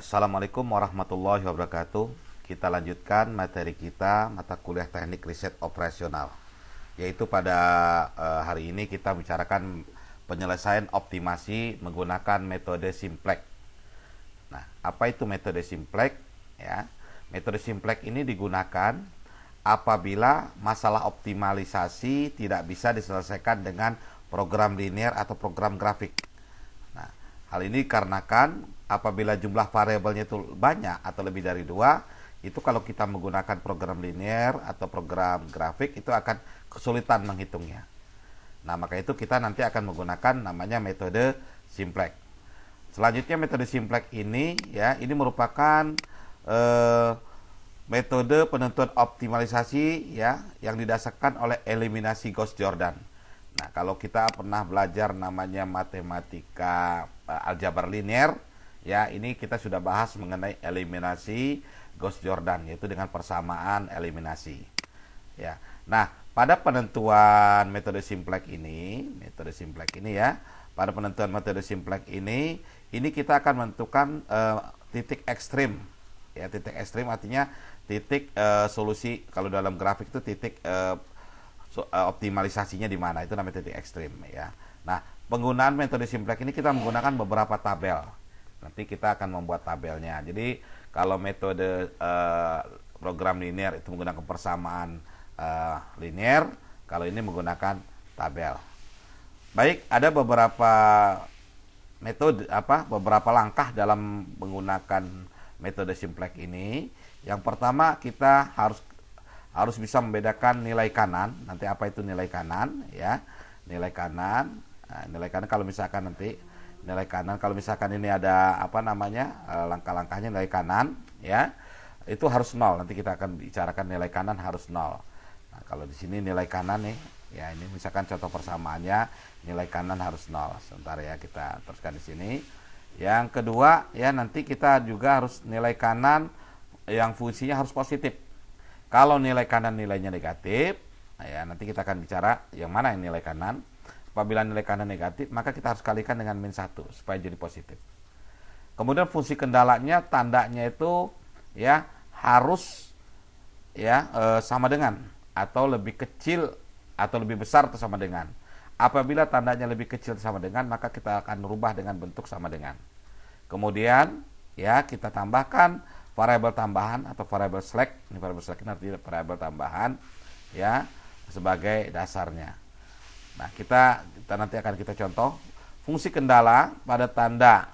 Assalamualaikum warahmatullahi wabarakatuh. Kita lanjutkan materi kita mata kuliah teknik riset operasional, yaitu pada hari ini kita bicarakan penyelesaian optimasi menggunakan metode simplex. Nah, apa itu metode simplex? Ya, metode simplex ini digunakan apabila masalah optimalisasi tidak bisa diselesaikan dengan program linear atau program grafik. Nah, hal ini dikarenakan apabila jumlah variabelnya itu banyak atau lebih dari 2, itu kalau kita menggunakan program linear atau program grafik itu akan kesulitan menghitungnya. Nah, maka itu kita nanti akan menggunakan namanya metode simplex. Selanjutnya metode simplex ini ya, ini merupakan metode penentuan optimalisasi ya yang didasarkan oleh eliminasi Gauss-Jordan. Nah, kalau kita pernah belajar namanya matematika aljabar linear, ya, ini kita sudah bahas mengenai eliminasi Gauss-Jordan, yaitu dengan persamaan eliminasi. Ya. Nah, pada penentuan metode simplex ini ya, pada penentuan metode simplex ini kita akan menentukan titik ekstrim. Ya, titik ekstrim artinya titik solusi, kalau dalam grafik itu titik optimalisasinya di mana, itu namanya titik ekstrim ya. Nah, penggunaan metode simplex ini kita menggunakan beberapa tabel. Nanti kita akan membuat tabelnya. Jadi kalau metode program linear itu menggunakan persamaan linear, kalau ini menggunakan tabel. Baik, ada beberapa metode beberapa langkah dalam menggunakan metode simplex ini. Yang pertama, kita harus bisa membedakan nilai kanan. Nanti apa itu nilai kanan ya? Nilai kanan. Nah, nilai kanan kalau misalkan nanti nilai kanan, kalau misalkan ini ada langkah-langkahnya nilai kanan ya, itu harus 0. Nanti kita akan bicarakan nilai kanan harus 0. Nah, kalau di sini nilai kanan nih ya, ini misalkan contoh persamaannya nilai kanan harus 0. Sebentar ya, kita teruskan di sini. Yang kedua ya, nanti kita juga harus nilai kanan yang fungsinya harus positif. Kalau nilai kanan nilainya negatif, nah ya, nanti kita akan bicara yang mana yang nilai kanan. Apabila nilai kanan negatif, maka kita harus kalikan dengan min 1 supaya jadi positif. Kemudian fungsi kendalanya, tandanya itu ya harus ya sama dengan atau lebih kecil atau lebih besar atau sama dengan. Apabila tandanya lebih kecil atau sama dengan, maka kita akan merubah dengan bentuk sama dengan. Kemudian ya kita tambahkan variabel tambahan atau variabel slack. Ini variabel slack ini artinya variabel tambahan ya sebagai dasarnya. Nah, kita nanti akan kita contoh fungsi kendala pada tanda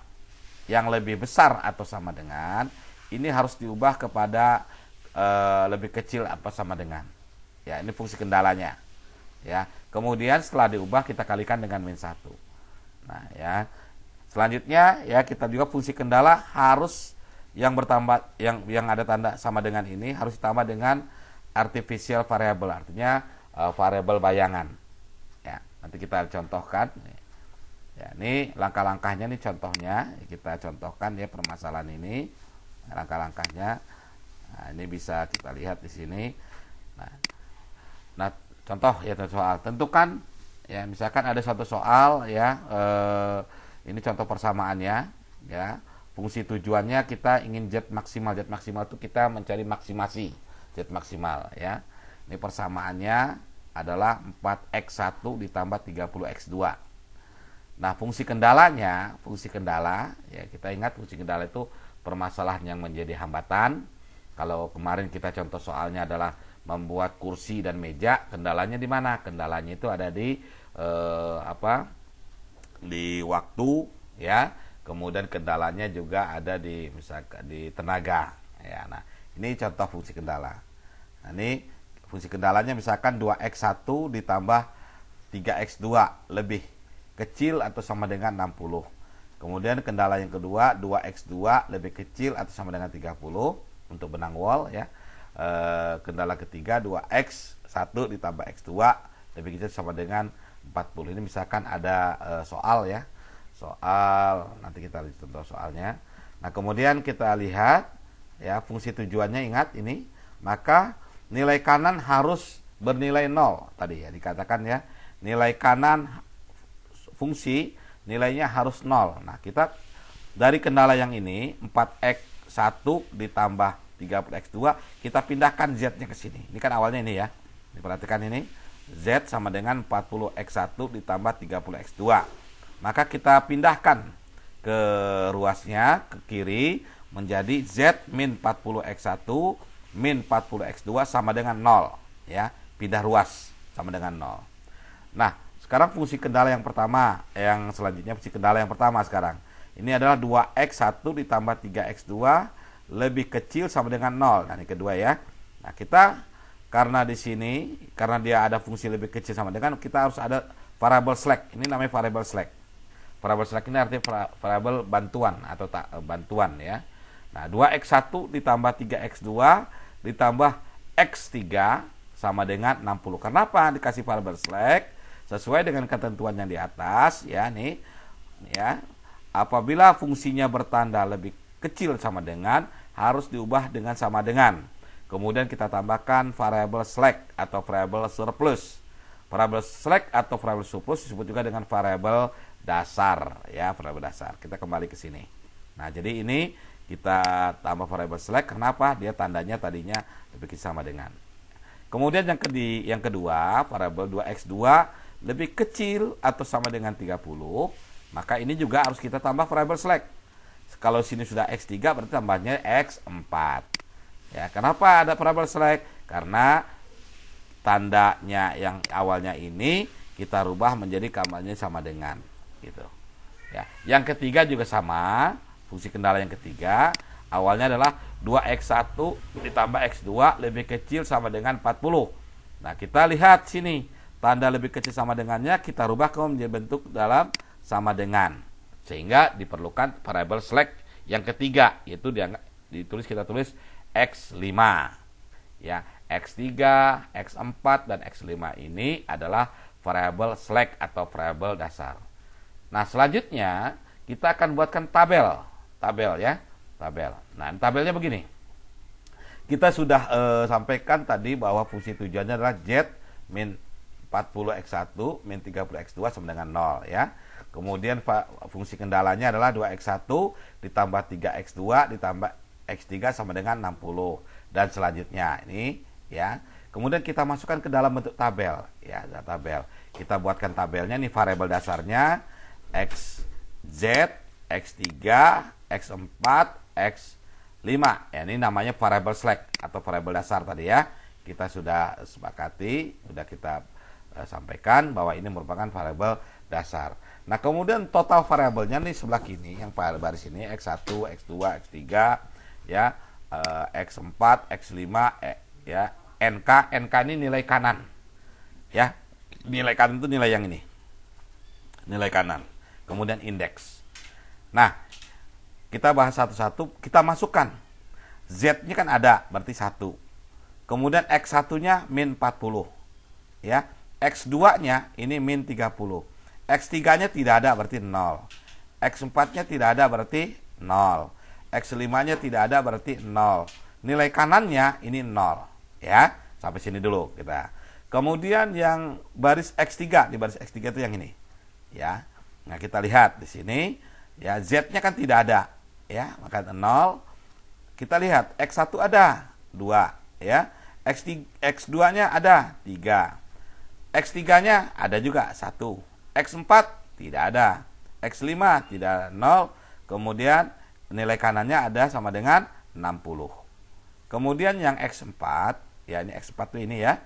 yang lebih besar atau sama dengan, ini harus diubah kepada lebih kecil apa sama dengan. Ya, ini fungsi kendalanya. Ya. Kemudian setelah diubah kita kalikan dengan min 1. Nah, ya. Selanjutnya ya, kita juga fungsi kendala harus yang bertambah yang ada tanda sama dengan ini harus ditambah dengan artificial variable, artinya variabel bayangan. Ya, nanti kita contohkan. Ya, ini langkah-langkahnya, nih contohnya kita contohkan ya permasalahan ini. Langkah-langkahnya. Nah, ini bisa kita lihat di sini. Nah, contoh ya soal. Tentukan ya, misalkan ada suatu soal ya, ini contoh persamaannya ya. Fungsi tujuannya kita ingin Z maksimal. Z maksimal itu kita mencari maksimasi Z maksimal ya. Ini persamaannya adalah 4x1 ditambah 30x2. Nah, fungsi kendala ya, kita ingat fungsi kendala itu permasalahan yang menjadi hambatan. Kalau kemarin kita contoh soalnya adalah membuat kursi dan meja, kendalanya di mana? Kendalanya itu ada di di waktu ya. Kemudian kendalanya juga ada di misalkan di tenaga ya. Nah, ini contoh fungsi kendala. Nah, ini fungsi kendalanya misalkan 2x1 ditambah 3x2 lebih kecil atau sama dengan 60. Kemudian kendala yang kedua 2x2 lebih kecil atau sama dengan 30 untuk benang wall ya. Kendala ketiga 2x1 ditambah x2 lebih kecil sama dengan 40. Ini misalkan ada soal ya. Soal, nanti kita lihat contoh soalnya. Nah, kemudian kita lihat ya fungsi tujuannya, ingat ini, maka nilai kanan harus bernilai 0 tadi ya dikatakan ya. Nilai kanan fungsi nilainya harus 0. Nah, kita dari kendala yang ini 4x1 ditambah 30x2, kita pindahkan z-nya ke sini. Ini kan awalnya ini ya. Diperhatikan ini, z sama dengan 40x1 ditambah 30x2. Maka kita pindahkan ke ruasnya ke kiri menjadi z min 40x1 min 40x2 sama dengan 0 ya. Pindah ruas sama dengan 0. Nah, sekarang fungsi kendala yang pertama, yang selanjutnya fungsi kendala yang pertama sekarang. Ini adalah 2x1 ditambah 3x2 lebih kecil sama dengan 0. Nah, ini kedua ya. Nah, kita karena di sini, karena dia ada fungsi lebih kecil sama dengan, kita harus ada variable slack. Ini namanya variable slack. Variable slack ini artinya variable bantuan atau bantuan ya. Nah, 2x1 ditambah 3x2 ditambah x3 sama dengan 60. Kenapa dikasih variable slack? Sesuai dengan ketentuan yang di atas ya nih ya. Apabila fungsinya bertanda lebih kecil sama dengan, harus diubah dengan sama dengan. Kemudian kita tambahkan variable slack atau variable surplus. Variable slack atau variable surplus disebut juga dengan variable dasar ya, variable dasar. Kita kembali ke sini. Nah, jadi ini kita tambah variable slack. Kenapa? Dia tandanya tadinya lebih kecil sama dengan. Kemudian yang kedua, variable 2x2 lebih kecil atau sama dengan 30, maka ini juga harus kita tambah variable slack. Kalau sini sudah x3 berarti tambahnya x4. Ya, kenapa ada variable slack? Karena tandanya yang awalnya ini kita rubah menjadi kamarnya sama dengan gitu. Ya, yang ketiga juga sama, fungsi kendala yang ketiga awalnya adalah 2x1 ditambah x2 lebih kecil sama dengan 40. Nah, kita lihat sini, tanda lebih kecil sama dengannya kita rubah ke menjadi bentuk dalam sama dengan. Sehingga diperlukan variable slack yang ketiga, yaitu kita tulis x5. Ya, x3, x4 dan x5 ini adalah variable slack atau variable dasar. Nah, selanjutnya kita akan buatkan tabel ya. Nah, tabelnya begini. Kita sudah sampaikan tadi bahwa fungsi tujuannya adalah z min 40x1 min 30x2 sama dengan 0 ya. Kemudian fungsi kendalanya adalah 2x1 ditambah 3x2 ditambah x3 sama dengan 60 dan selanjutnya ini ya. Kemudian kita masukkan ke dalam bentuk tabel ya, tabel. Kita buatkan tabelnya nih, variabel dasarnya xz, x3, x4, x5. Ya, ini namanya variable slack atau variable dasar tadi ya. Kita sudah sepakati, sudah kita sampaikan bahwa ini merupakan variable dasar. Nah, kemudian total variabelnya nih sebelah kiri yang baris ini x1, x2, x3 ya, x4, x5 ya, NK ini nilai kanan. Ya. Nilai kanan itu nilai yang ini. Nilai kanan. Kemudian indeks. Nah, kita bahas satu-satu, kita masukkan. Z-nya kan ada, berarti 1. Kemudian X1-nya min 40. Ya. X2-nya ini min 30. X3-nya tidak ada, berarti 0. X4-nya tidak ada, berarti 0. X5-nya tidak ada, berarti 0. Nilai kanannya ini 0. Ya, sampai sini dulu kita. Kemudian yang baris X3, di baris X3 itu yang ini. Ya. Nah, kita lihat di sini. Ya, Z-nya kan tidak ada, ya, maka 0. Kita lihat X1 ada 2, ya. X2-nya ada 3. X3-nya ada juga 1. X4 tidak ada. X5 tidak ada, 0. Kemudian nilai kanannya ada sama dengan 60. Kemudian yang X4, ya ini X4 ini ya.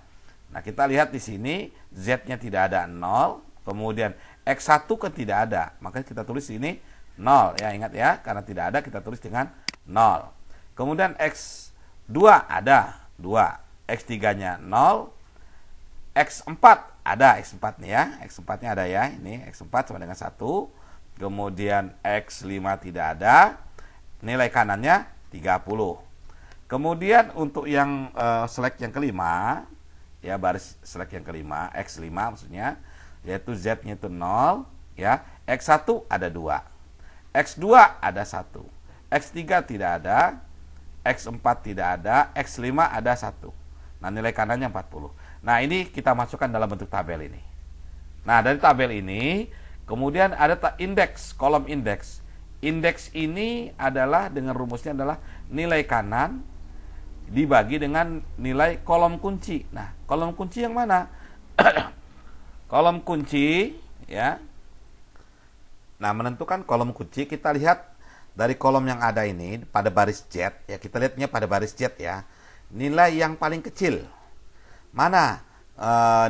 Nah, kita lihat di sini Z-nya tidak ada, 0. Kemudian X1 kan tidak ada, maka kita tulis ini 0 ya, ingat ya, karena tidak ada kita tulis dengan 0. Kemudian X2 ada 2, X3-nya 0, X4 ada, X4 nih ya, X4-nya ada ya, ini X4 sama dengan 1. Kemudian X5 tidak ada, nilai kanannya 30. Kemudian untuk yang select yang kelima, ya baris select yang kelima, X5 maksudnya, yaitu Z-nya itu 0, ya, X1 ada 2. X2 ada 1, X3 tidak ada, X4 tidak ada, X5 ada 1. Nah, nilai kanannya 40. Nah, ini kita masukkan dalam bentuk tabel ini. Nah, dari tabel ini kemudian ada indeks, kolom indeks. Indeks ini adalah dengan rumusnya adalah nilai kanan dibagi dengan nilai kolom kunci. Nah, kolom kunci yang mana? Kolom kunci ya. Nah, menentukan kolom kunci kita lihat dari kolom yang ada ini pada baris Z ya, kita lihatnya pada baris Z ya. Nilai yang paling kecil. Mana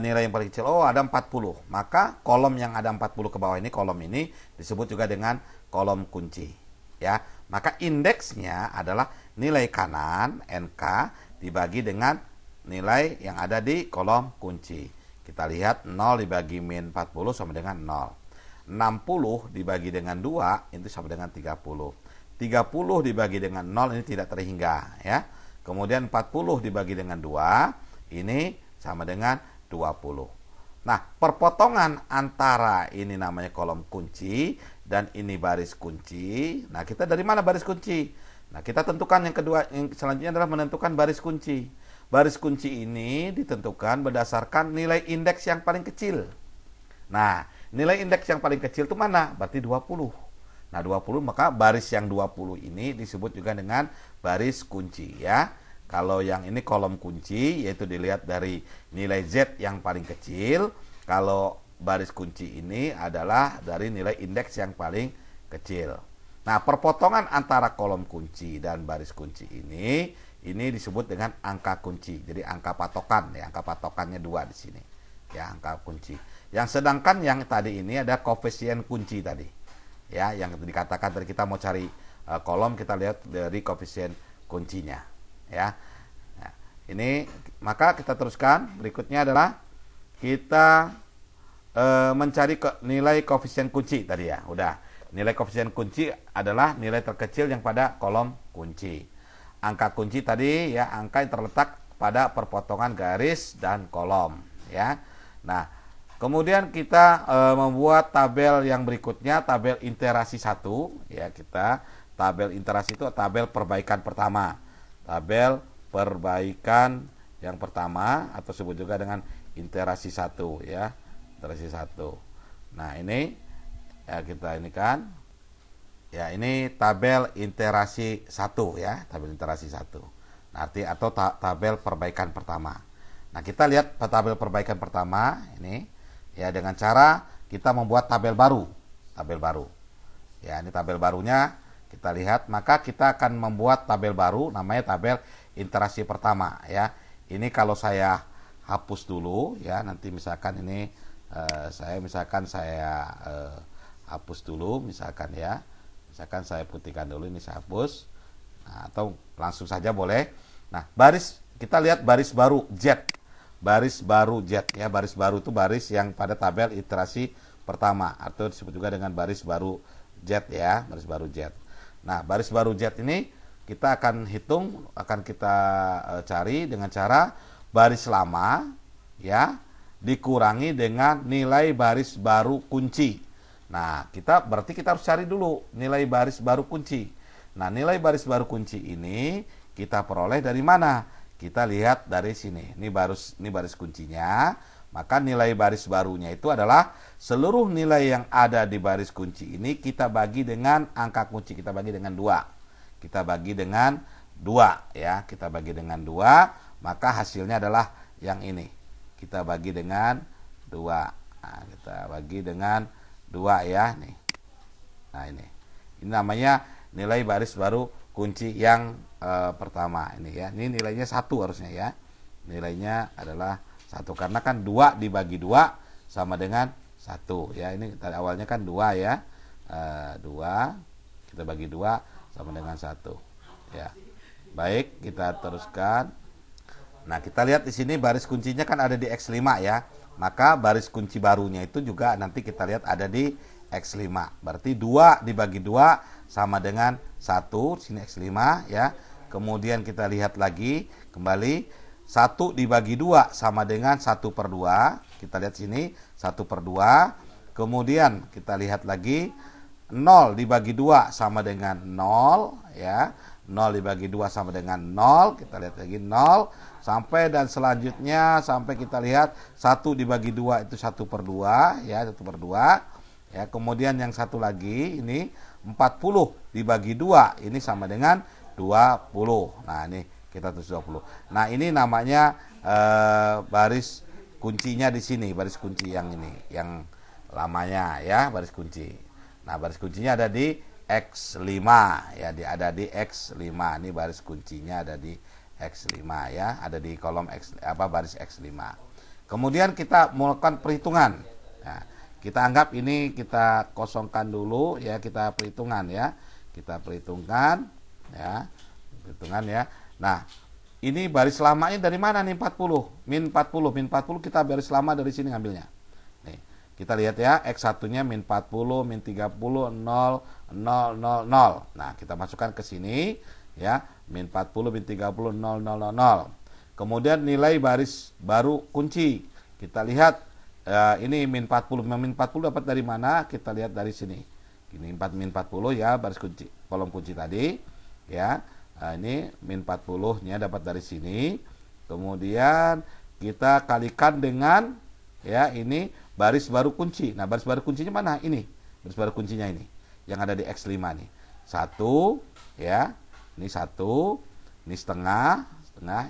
nilai yang paling kecil? Oh, ada 40. Maka kolom yang ada 40 ke bawah ini, kolom ini disebut juga dengan kolom kunci ya. Maka indeksnya adalah nilai kanan NK dibagi dengan nilai yang ada di kolom kunci. Kita lihat 0 dibagi min 40 sama dengan 0. 60 dibagi dengan 2 itu sama dengan 30. 30 dibagi dengan 0 ini tidak terhingga ya. Kemudian 40 dibagi dengan 2 ini sama dengan 20. Nah, perpotongan antara ini namanya kolom kunci dan ini baris kunci. Nah, kita dari mana baris kunci? Nah, kita tentukan yang kedua, yang selanjutnya adalah menentukan baris kunci. Baris kunci ini ditentukan berdasarkan nilai indeks yang paling kecil. Nah, nilai indeks yang paling kecil itu mana? Berarti 20. Nah, 20 maka baris yang 20 ini disebut juga dengan baris kunci ya. Kalau yang ini kolom kunci, yaitu dilihat dari nilai Z yang paling kecil. Kalau baris kunci ini adalah dari nilai indeks yang paling kecil. Nah, perpotongan antara kolom kunci dan baris kunci ini disebut dengan angka kunci. Jadi angka patokan ya, angka patokannya 2 di sini. Ya, angka kunci. Yang sedangkan yang tadi ini ada koefisien kunci tadi. Ya, yang dikatakan tadi kita mau cari kolom, kita lihat dari koefisien kuncinya. Ya, nah, ini maka kita teruskan. Berikutnya adalah kita mencari nilai koefisien kunci tadi ya. Udah, nilai koefisien kunci adalah nilai terkecil yang pada kolom kunci. Angka kunci tadi ya, angka yang terletak pada perpotongan garis dan kolom ya. Nah, kemudian kita membuat tabel yang berikutnya, tabel iterasi 1 ya. Kita tabel iterasi itu tabel perbaikan pertama. Tabel perbaikan yang pertama atau sebut juga dengan iterasi 1 ya. Iterasi 1. Nah, ini ya kita ini kan ya, ini tabel iterasi 1 ya, tabel iterasi 1. Nah, atau tabel perbaikan pertama. Nah, kita lihat tabel perbaikan pertama ini ya, dengan cara kita membuat tabel baru. Tabel baru. Ya, ini tabel barunya kita lihat, maka kita akan membuat tabel baru namanya tabel iterasi pertama ya. Ini kalau saya hapus dulu ya, nanti misalkan ini saya hapus dulu misalkan ya. Misalkan saya putihkan dulu, ini saya hapus. Nah, atau langsung saja boleh. Nah, baris kita lihat baris baru Z. Baris baru Z ya, baris baru itu baris yang pada tabel iterasi pertama atau disebut juga dengan baris baru Z ya, baris baru Z. Nah, baris baru Z ini kita akan hitung, akan kita cari dengan cara baris lama ya dikurangi dengan nilai baris baru kunci. Nah, berarti kita harus cari dulu nilai baris baru kunci. Nah, nilai baris baru kunci ini kita peroleh dari mana? Kita lihat dari sini. Ini baris kuncinya. Maka nilai baris barunya itu adalah seluruh nilai yang ada di baris kunci ini kita bagi dengan angka kunci. Kita bagi dengan 2. Kita bagi dengan 2 ya. Kita bagi dengan 2, maka hasilnya adalah yang ini. Kita bagi dengan 2. Nah, kita bagi dengan 2 ya nih. Nah, ini namanya nilai baris baru kunci yang pertama ini ya. Ini nilainya 1 harusnya ya. Nilainya adalah 1 karena kan 2 dibagi 2 sama dengan 1 ya. Ini awalnya kan 2 ya. 2 kita bagi 2 sama dengan 1 ya. Baik, kita teruskan. Nah, kita lihat di sini baris kuncinya kan ada di X5 ya. Maka baris kunci barunya itu juga nanti kita lihat ada di X5. Berarti 2 dibagi 2 sama dengan 1. Sini X5 ya. Kemudian kita lihat lagi kembali 1 dibagi 2 sama dengan 1/2. Kita lihat sini 1/2. Kemudian kita lihat lagi 0 dibagi 2 sama dengan 0 ya. 0 dibagi 2 sama dengan 0. Kita lihat lagi 0 sampai dan selanjutnya sampai kita lihat 1 dibagi 2 itu 1/2 ya, 1/2 ya. Kemudian yang satu lagi ini 40 dibagi 2 ini sama dengan 20. Nah, ini kita tulis 20. Nah, ini namanya baris kuncinya di sini, baris kunci yang ini, yang lamanya ya, baris kunci. Nah, baris kuncinya ada di X5 ya, ada di X5. Ini baris kuncinya ada di X5 ya, ada di kolom baris X5. Kemudian kita melakukan perhitungan. Nah, kita anggap ini kita kosongkan dulu ya, kita perhitungan ya. Kita perhitungkan ya. Perhitungan ya. Nah, ini baris lamanya dari mana nih 40? Min 40 kita baris lama dari sini ngambilnya. Nih, kita lihat ya, X1-nya min 40, min 30, 0, 0, 0, 0. Nah, kita masukkan ke sini ya, min 40, min 30, 0, 0, 0, 0. Kemudian nilai baris baru kunci. Kita lihat ini min 40. Min 40 dapat dari mana? Kita lihat dari sini. Ini min 40 ya, baris kunci, kolom kunci tadi ya. Nah, ini min 40-nya dapat dari sini. Kemudian kita kalikan dengan ya, ini baris baru kunci. Nah, baris baru kuncinya mana? Ini. Baris baru kuncinya ini. Yang ada di X5 nih. 1 ya. Ini 1, ini setengah,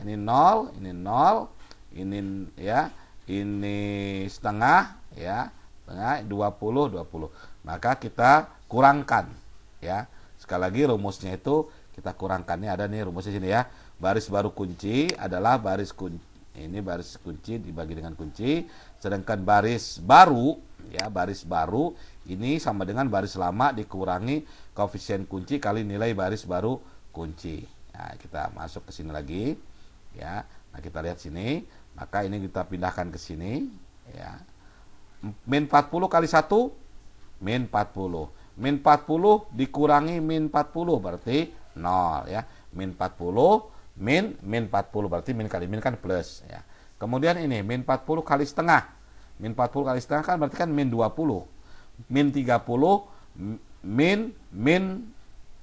ini 0, ini 0, ini ya, ini setengah ya, setengah 20. Maka kita kurangkan ya. Sekali lagi rumusnya itu kita kurangkan. Ini ada nih rumusnya sini ya. Baris baru kunci adalah baris kunci. Ini baris kunci dibagi dengan kunci, sedangkan baris baru ya, baris baru ini sama dengan baris lama dikurangi koefisien kunci kali nilai baris baru kunci. Nah, kita masuk ke sini lagi ya. Nah, kita lihat sini, maka ini kita pindahkan ke sini ya. Min 40 kali 1 min 40. Min 40 dikurangi min 40 berarti 0 ya. Min 40 min 40 berarti min kali min kan plus ya. Kemudian ini min 40 kali setengah. Min 40 kali setengah kan berarti kan min 20. Min 30 min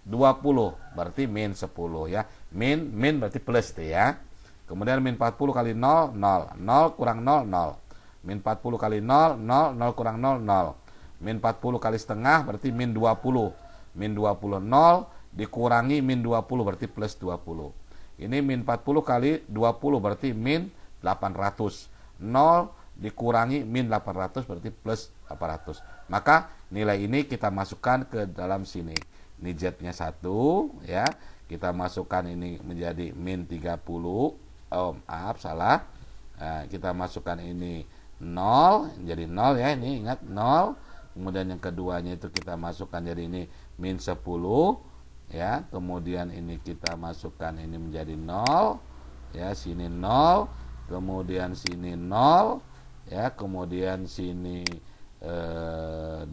20 berarti min 10 ya. Min berarti plus tuh ya. Kemudian min 40 kali 0, 0. 0 kurang 0, 0. Min 40 kali 0, 0. 0 kurang 0, 0. Min 40 kali setengah berarti min 20. Min 20, 0 dikurangi min 20 berarti plus 20. Ini min 40 kali 20 berarti min 800. 0 dikurangi min 800 berarti plus 800. Maka nilai ini kita masukkan ke dalam sini. Ini Z-nya 1 ya. Kita masukkan ini menjadi min 30. Oh, maaf salah. Nah, kita masukkan ini 0 jadi 0 ya, ini ingat 0. Kemudian yang keduanya itu kita masukkan jadi ini min 10 ya. Kemudian ini kita masukkan ini menjadi 0 ya, sini 0. Kemudian sini 0 ya. Kemudian sini 20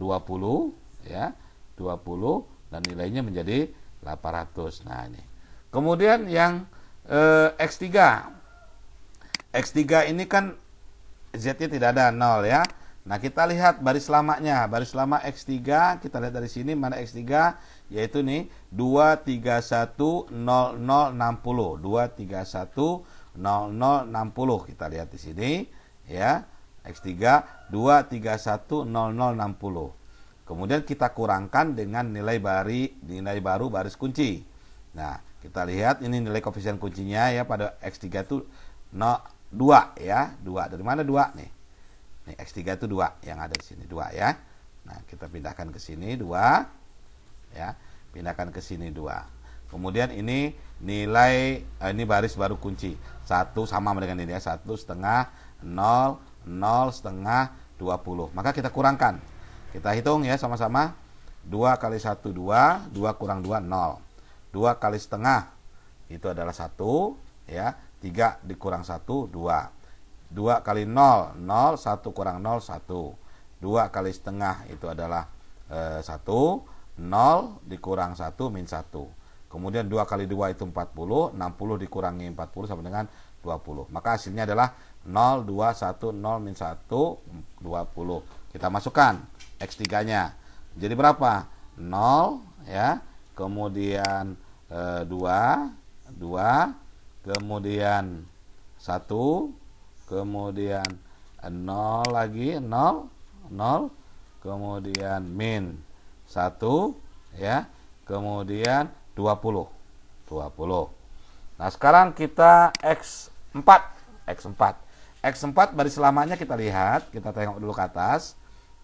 ya. 20 dan nilainya menjadi 800. Nah, ini. Kemudian yang X3. X3 ini kan Z-nya tidak ada 0 ya. Nah, kita lihat baris lamanya. Baris lama X3, kita lihat dari sini mana X3, yaitu nih 2310060. 2310060. Kita lihat di sini ya. X3 2310060. Kemudian kita kurangkan dengan nilai baru baris kunci. Nah, kita lihat ini nilai koefisien kuncinya ya pada X3 itu 2 ya. 2 dari mana 2 nih? Nih X3 itu 2 yang ada di sini 2 ya. Nah, kita pindahkan ke sini 2 ya. Pindahkan ke sini 2. Kemudian ini nilai ini baris baru kunci. 1 sama dengan ini ya. 1 setengah 0 0 setengah 20. Maka kita kurangkan. Kita hitung ya sama-sama. 2 kali 1 2, 2 kurang 2 0. 2 kali setengah itu adalah 1 ya. 3 dikurang 1 2. 2 kali 0 0, 1 kurang 0 1. 2 kali setengah itu adalah 1. 0 dikurang 1 min 1. Kemudian 2 kali 2 itu 40. 60 dikurangi 40 sama dengan 20. Maka hasilnya adalah 0 2 1 0 min 1 20. Kita masukkan X3-nya. Jadi berapa? 0 ya. Kemudian 2 kemudian 1, kemudian 0 lagi 0 0, kemudian min 1 ya. Kemudian 20. Nah, sekarang kita X4. X4 baris lamanya kita lihat, kita tengok dulu ke atas.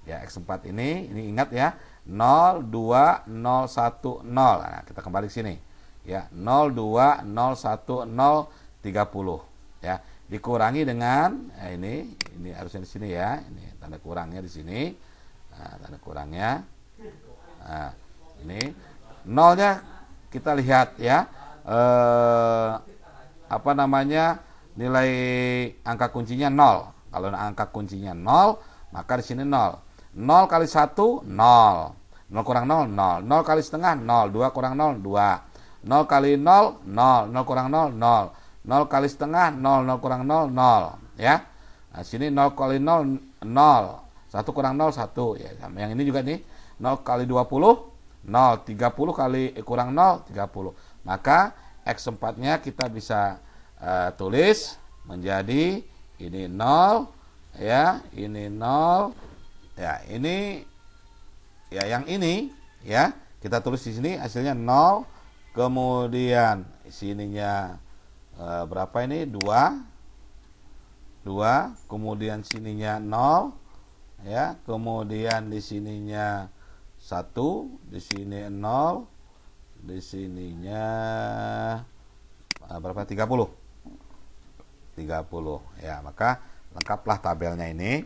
Ya, X4 ini ingat ya, 0, 2, 0, 1, 0. Nah, kita kembali ke sini. Ya, 0, 2, 0, 1, 0, 30. Ya, dikurangi dengan ini harusnya di sini ya. Ini tanda kurangnya di sini. Nah, tanda kurangnya. Nah, ini nolnya kita lihat ya. Nilai angka kuncinya 0. Kalau angka kuncinya 0, maka di sini 0. 0 kali 1, 0. 0 kurang 0, 0. 0 kali setengah, 0. 2 kurang 0, 2. 0 kali 0, 0. 0 kurang 0, 0. 0 kali setengah, 0. 0 kurang 0, 0. Ya. Nah, sini 0 kali 0, 0. 1 kurang 0, 1. Ya, yang ini juga nih. 0 kali 20, 0. 30 kali kurang 0, 30. Maka X4-nya kita bisa tulis menjadi ini 0 ya, ini 0 ya, ini ya, yang ini ya kita tulis di sini hasilnya 0, kemudian sininya berapa ini 2, kemudian sininya 0 ya, kemudian di sininya 1, di sini 0, di sininya berapa, 30 ya. Maka lengkaplah tabelnya ini.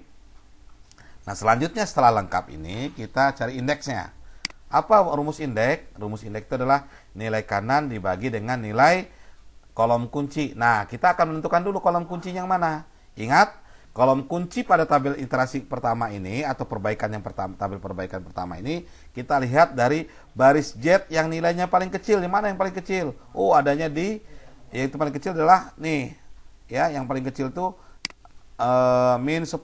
Nah, selanjutnya setelah lengkap ini kita cari indeksnya. Apa rumus indeks? Rumus indeks itu adalah nilai kanan dibagi dengan nilai kolom kunci. Nah, kita akan menentukan dulu kolom kunci yang mana. Ingat, kolom kunci pada tabel iterasi pertama ini atau perbaikan yang pertama, tabel perbaikan pertama ini kita lihat dari baris Z yang nilainya paling kecil. Di mana yang paling kecil? Oh, adanya di, yaitu paling kecil adalah nih. Ya, yang paling kecil itu min 10.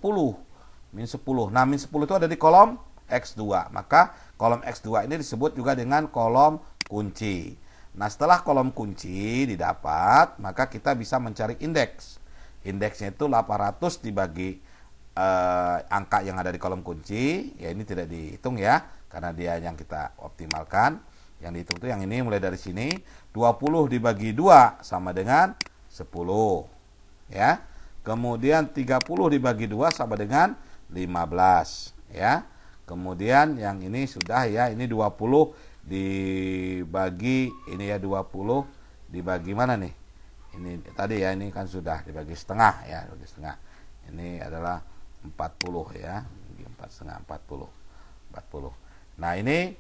Nah, min 10 itu ada di kolom X2. Maka kolom X2 ini disebut juga dengan kolom kunci. Nah, setelah kolom kunci didapat, maka kita bisa mencari indeks. Indeksnya itu 800 dibagi angka yang ada di kolom kunci. Ya, ini tidak dihitung ya, karena dia yang kita optimalkan. Yang dihitung itu yang ini mulai dari sini. 20 dibagi 2 sama dengan 10. Ya. Kemudian 30 dibagi 2 sama dengan 15, ya. Kemudian yang ini sudah ya, ini 20 dibagi ini ya, 20 dibagi mana nih? Ini tadi ya, ini kan sudah dibagi setengah ya, dibagi setengah. Ini adalah 40 ya, 4 setengah 40. Nah, ini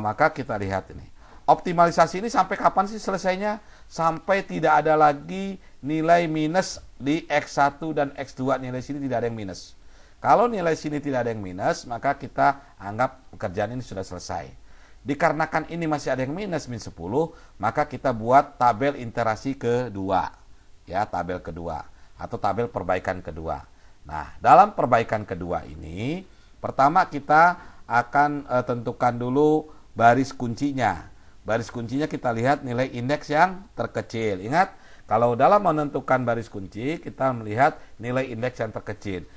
maka kita lihat ini. Optimalisasi ini sampai kapan sih selesainya? Sampai tidak ada lagi nilai minus di X1 dan X2, nilai sini tidak ada yang minus. Kalau nilai sini tidak ada yang minus, maka kita anggap pekerjaan ini sudah selesai. Dikarenakan ini masih ada yang minus, min 10, maka kita buat tabel iterasi kedua. Ya, tabel kedua atau tabel perbaikan kedua. Nah, dalam perbaikan kedua ini, pertama kita akan tentukan dulu baris kuncinya. Baris kuncinya kita lihat nilai indeks yang terkecil. Ingat, kalau dalam menentukan baris kunci, kita melihat nilai indeks yang terkecil.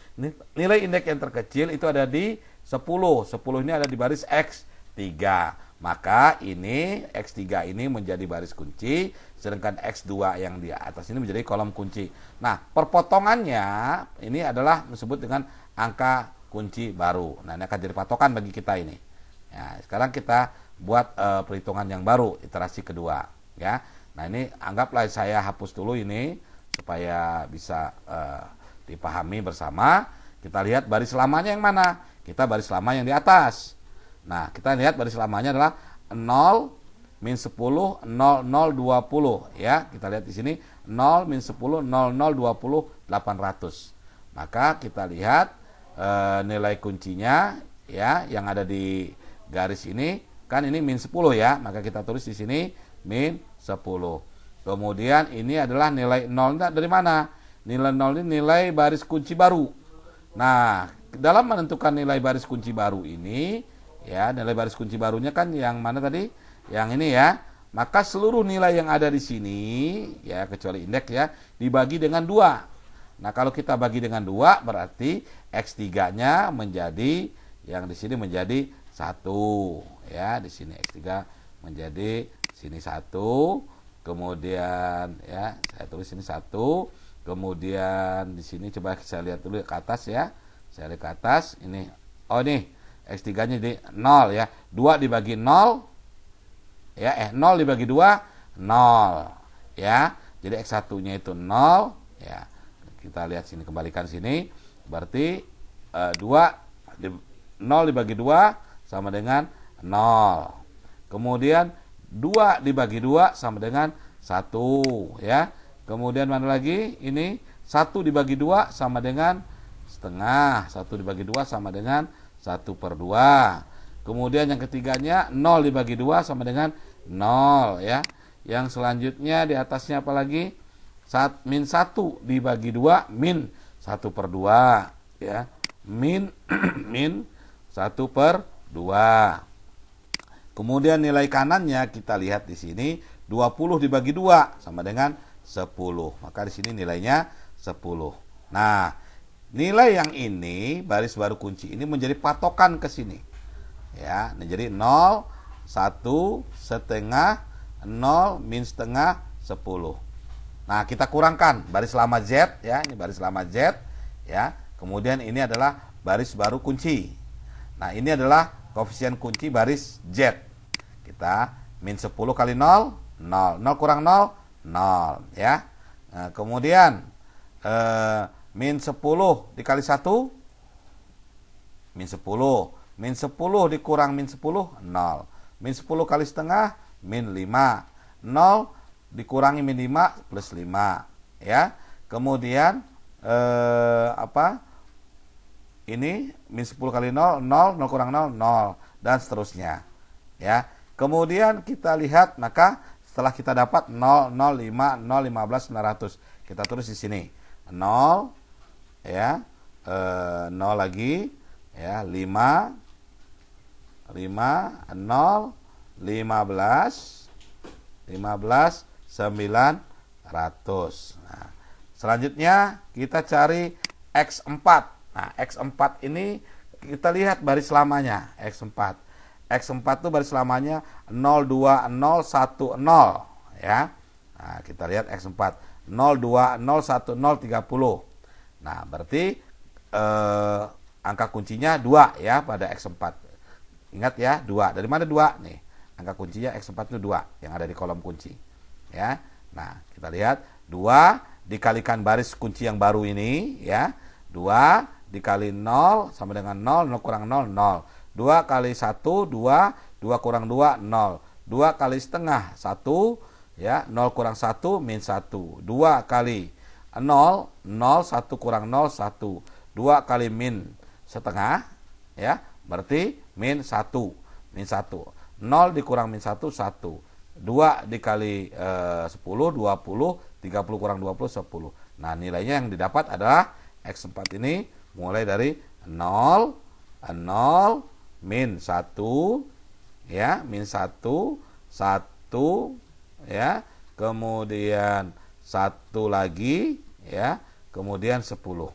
Nilai indeks yang terkecil itu ada di 10. 10 ini ada di baris X3. Maka ini X3 ini menjadi baris kunci, sedangkan X2 yang di atas ini menjadi kolom kunci. Nah, perpotongannya ini adalah disebut dengan angka kunci baru. Nah, ini akan jadi patokan bagi kita ini. Ya, sekarang kita buat perhitungan yang baru, iterasi kedua. Ya, nah ini anggaplah saya hapus dulu ini supaya bisa dipahami bersama. Kita lihat baris lamanya yang mana? Kita baris lama yang di atas. Nah, kita lihat baris lamanya adalah 0, min 10, 0, 0, 20. Ya, kita lihat di sini 0, min 10, 0, 0, 20, 800. Maka kita lihat nilai kuncinya ya yang ada di garis ini, kan ini min 10 ya, maka kita tulis di sini min 10. Kemudian ini adalah nilai 0 dari mana? Nilai 0 ini nilai baris kunci baru. Nah, dalam menentukan nilai baris kunci baru ini, ya, nilai baris kunci barunya kan yang mana tadi? Yang ini ya. Maka seluruh nilai yang ada di sini, ya kecuali indeks ya, dibagi dengan 2. Nah, kalau kita bagi dengan 2 berarti X3-nya menjadi yang di sini menjadi 1 ya. Di sini X3 menjadi sini 1, kemudian ya saya tulis ini 1, kemudian di sini coba saya lihat dulu ke atas ya. Saya lihat ke atas ini. Oh nih, X3-nya jadi 0 ya. 2 dibagi 0 ya, 0 dibagi 2 0 ya. Jadi X1-nya itu 0 ya. Kita lihat sini, kembalikan sini. Berarti 0 dibagi 2 sama dengan 0. Kemudian 2 dibagi 2 sama dengan 1 ya. Kemudian mana lagi? Ini 1 dibagi 2 sama dengan setengah. 1 dibagi 2 sama dengan 1/2. Kemudian yang ketiganya 0 dibagi 2 sama dengan 0 ya. Yang selanjutnya di atasnya apa lagi? Min 1 dibagi 2 min 1/2 ya. Min 1/2. Kemudian nilai kanannya kita lihat di sini 20 dibagi 2 sama dengan 10. Maka di sini nilainya 10. Nah, nilai yang ini baris baru kunci ini menjadi patokan ke sini. Ya, jadi 0, 1, setengah, 0, min setengah, 10. Nah, kita kurangkan baris lama Z ya, ini baris lama Z ya. Kemudian ini adalah baris baru kunci. Nah, ini adalah koefisien kunci baris Z. Kita min 10 kali 0, 0. 0 kurang 0, 0 ya. Nah, kemudian min 10 dikali 1, min 10. Min 10 dikurang min 10, 0. Min 10 kali setengah, min 5. 0 dikurangi min 5 plus 5 ya. Kemudian ini min 10 kali 0, 0, 0 kurang 0, 0 dan seterusnya ya. Kemudian kita lihat, maka setelah kita dapat 0, 0, 5, 0, 15, 900. Kita tulis di sini 0 ya, 0 lagi ya, 5, 0, 15, 900. Nah, selanjutnya kita cari X4. Nah, X4 ini kita lihat baris lamanya, X4. X4 itu baris lamanya 0, 2, 0, 1, 0 ya. Nah, kita lihat X4 0, 2, 0, 1, 0, 30. Nah, berarti angka kuncinya 2 ya pada X4. Ingat ya, 2. Dari mana 2? Nih, angka kuncinya X4 itu 2 yang ada di kolom kunci ya. Nah, kita lihat 2 dikalikan baris kunci yang baru ini ya. 2 dikali 0 sama dengan 0, 0 kurang 0, 0. 2 kali 1, 2, 2 kurang 2, 0. 2 kali setengah, 1, ya, 0 kurang 1, min 1. 2 kali 0, 0, 1 kurang 0, 1. 2 kali min setengah, ya, berarti min 1. Min 1. 0 dikurang min 1, 1. 2 dikali 10, 20, 30 kurang 20, 10. Nah, nilainya yang didapat adalah X4 ini mulai dari 0, 0, min 1 ya, min 1, 1 ya, kemudian 1 lagi ya, kemudian 10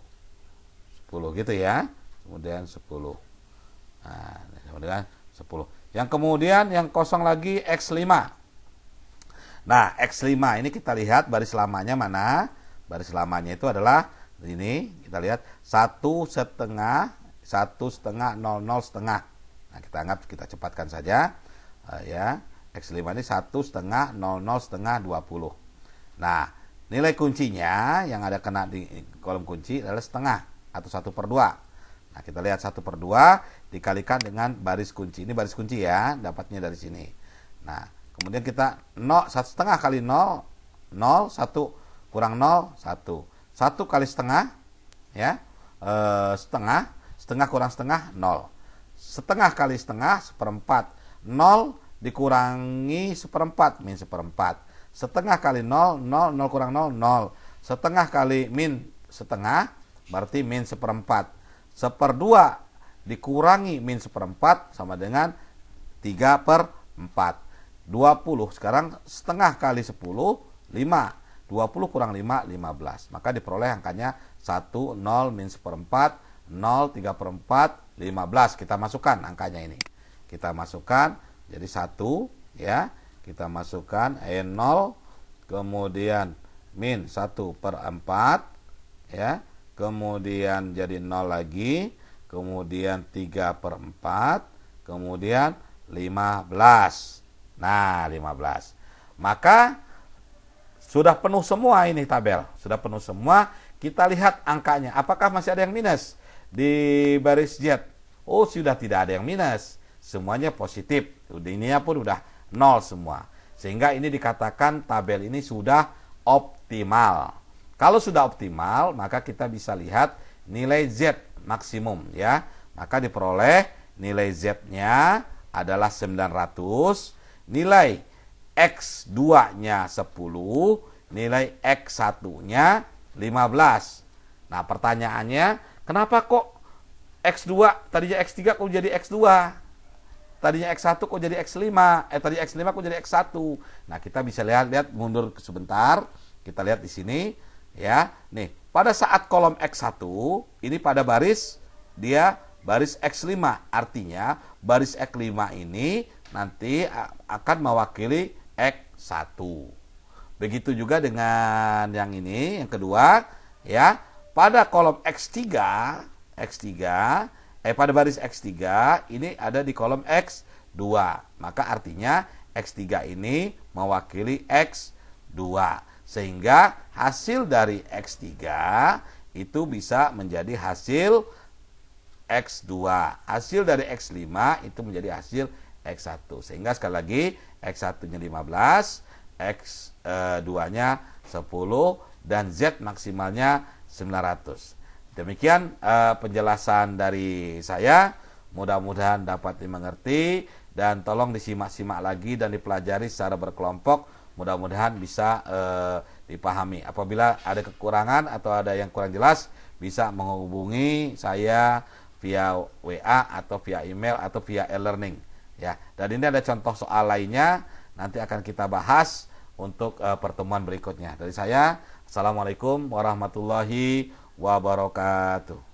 gitu ya, kemudian 10. Nah, kemudian 10. Yang kemudian yang kosong lagi X5. Nah, X5 ini kita lihat baris lamanya mana? Baris lamanya itu adalah ini, kita lihat 1 setengah, 1 setengah, 0, 0 setengah. Nah, kita anggap, kita cepatkan saja ya. X5 ini 1 setengah, 0, 0 setengah, 20. Nah, nilai kuncinya yang ada kena di kolom kunci adalah setengah atau 1/2. Nah, kita lihat 1/2 dikalikan dengan baris kunci. Ini baris kunci ya, dapatnya dari sini. Nah, kemudian kita 1 setengah kali 0, 0, 1 kurang 0, 1. 1 kali setengah ya, setengah, setengah kurang setengah, 0. Setengah kali setengah, 1/4. 0 dikurangi 1/4, min 1/4. Setengah kali 0, 0, 0 kurang 0, 0. Setengah kali min setengah, berarti min 1/4. 1/2 dikurangi min 1/4 sama dengan 3/4. 20. Sekarang setengah kali 10, 5. 20 kurang 5, 15. Maka diperoleh angkanya 1, 0, min 1/4, 0, 3/4, 15. Kita masukkan angkanya ini kita masukkan jadi 1 ya. Kita masukkan E0, kemudian min 1/4 ya. Kemudian jadi 0 lagi, kemudian 3/4, kemudian 15. Nah, 15. Maka sudah penuh semua ini tabel. Sudah penuh semua. Kita lihat angkanya. Apakah masih ada yang minus di baris Z? Oh, sudah tidak ada yang minus. Semuanya positif. Ininya pun udah 0 semua. Sehingga ini dikatakan tabel ini sudah optimal. Kalau sudah optimal, maka kita bisa lihat nilai Z maksimum ya. Maka diperoleh nilai Z-nya adalah 900, nilai X2-nya 10, nilai X1-nya 15. Nah, pertanyaannya, kenapa kok X2 tadinya X3 kok jadi X2? Tadinya X1 kok jadi X5? Tadi X5 kok jadi X1? Nah, kita bisa lihat mundur sebentar. Kita lihat di sini ya. Nih, pada saat kolom X1 ini pada baris dia baris X5, artinya baris X5 ini nanti akan mewakili X1. Begitu juga dengan yang ini, yang kedua ya. Pada kolom X3 pada baris X3 ini ada di kolom X2. Maka artinya X3 ini mewakili X2. Sehingga hasil dari X3 itu bisa menjadi hasil X2. Hasil dari X5 itu menjadi hasil X1. Sehingga sekali lagi X1-nya 15, X2-nya 10, dan Z maksimalnya 900. Demikian penjelasan dari saya. Mudah-mudahan dapat dimengerti dan tolong disimak-simak lagi dan dipelajari secara berkelompok. Mudah-mudahan bisa dipahami. Apabila ada kekurangan atau ada yang kurang jelas, bisa menghubungi saya via WA atau via email atau via e-learning ya. Dan ini ada contoh soal lainnya, nanti akan kita bahas untuk pertemuan berikutnya. Dari saya, assalamualaikum warahmatullahi wabarakatuh.